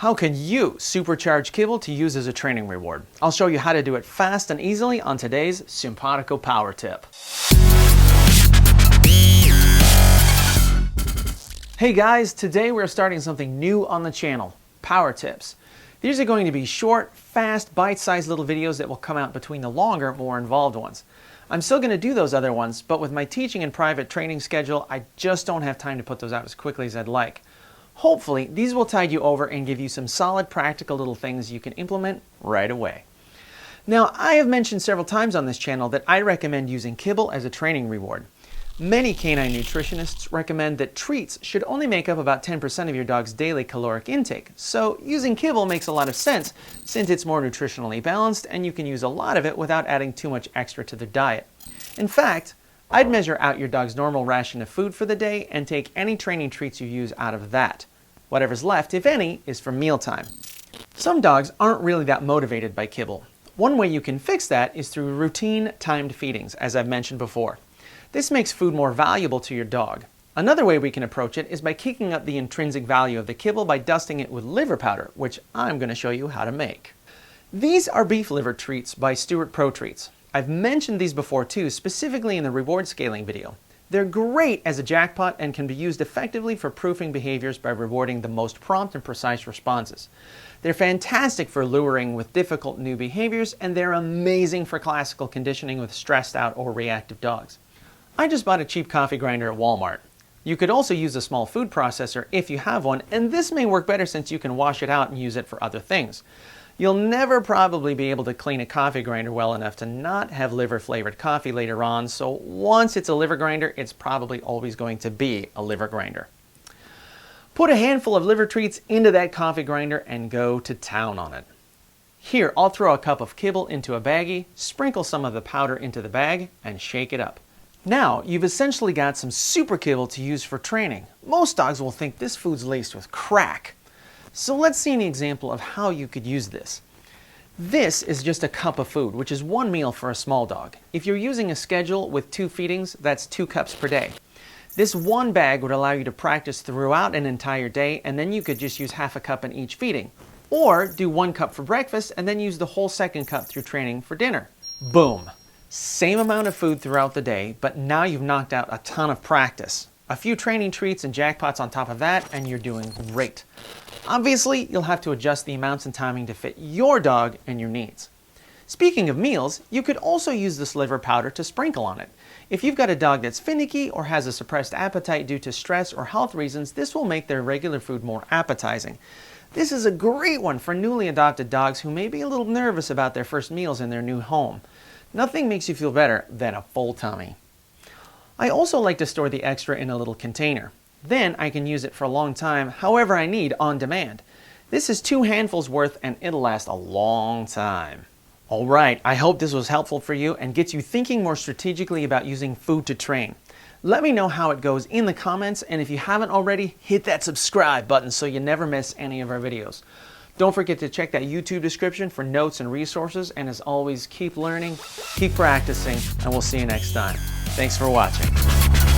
How can you supercharge Kibble to use as a training reward? I'll show you how to do it fast and easily on today's Simpawtico Power Tip. Hey guys, today we're starting something new on the channel, Power Tips. These are going to be short, fast, bite-sized little videos that will come out between the longer, more involved ones. I'm still going to do those other ones, but with my teaching and private training schedule, I just don't have time to put those out as quickly as I'd like. Hopefully, these will tide you over and give you some solid practical little things you can implement right away. Now, I have mentioned several times on this channel that I recommend using Kibble as a training reward. Many canine nutritionists recommend that treats should only make up about 10% of your dog's daily caloric intake, so using Kibble makes a lot of sense since it's more nutritionally balanced and you can use a lot of it without adding too much extra to their diet. In fact, I'd measure out your dog's normal ration of food for the day and take any training treats you use out of that. Whatever's left, if any, is for mealtime. Some dogs aren't really that motivated by Kibble. One way you can fix that is through routine timed feedings, as I've mentioned before. This makes food more valuable to your dog. Another way we can approach it is by kicking up the intrinsic value of the Kibble by dusting it with liver powder, which I'm going to show you how to make. These are beef liver treats by Stewart Pro Treats. I've mentioned these before too, specifically in the reward scaling video. They're great as a jackpot and can be used effectively for proofing behaviors by rewarding the most prompt and precise responses. They're fantastic for luring with difficult new behaviors, and they're amazing for classical conditioning with stressed out or reactive dogs. I just bought a cheap coffee grinder at Walmart. You could also use a small food processor if you have one, and this may work better since you can wash it out and use it for other things. You'll never probably be able to clean a coffee grinder well enough to not have liver-flavored coffee later on, so once it's a liver grinder, it's probably always going to be a liver grinder. Put a handful of liver treats into that coffee grinder and go to town on it. Here, I'll throw a cup of Kibble into a baggie, sprinkle some of the powder into the bag, and shake it up. Now, you've essentially got some super Kibble to use for training. Most dogs will think this food's laced with crack. So let's see an example of how you could use this. This is just a cup of food, which is one meal for a small dog. If you're using a schedule with 2 feedings, that's 2 cups per day. This one bag would allow you to practice throughout an entire day, and then you could just use half a cup in each feeding. Or do 1 cup for breakfast and then use the whole second cup through training for dinner. Boom! Same amount of food throughout the day, but now you've knocked out a ton of practice. A few training treats and jackpots on top of that, and you're doing great. Obviously, you'll have to adjust the amounts and timing to fit your dog and your needs. Speaking of meals, you could also use this liver powder to sprinkle on it. If you've got a dog that's finicky or has a suppressed appetite due to stress or health reasons, this will make their regular food more appetizing. This is a great one for newly adopted dogs who may be a little nervous about their first meals in their new home. Nothing makes you feel better than a full tummy. I also like to store the extra in a little container. Then I can use it for a long time, however I need, on demand. This is 2 handfuls worth and it'll last a long time. Alright, I hope this was helpful for you and gets you thinking more strategically about using food to train. Let me know how it goes in the comments, and if you haven't already, hit that subscribe button so you never miss any of our videos. Don't forget to check that YouTube description for notes and resources, and as always, keep learning, keep practicing, and we'll see you next time. Thanks for watching.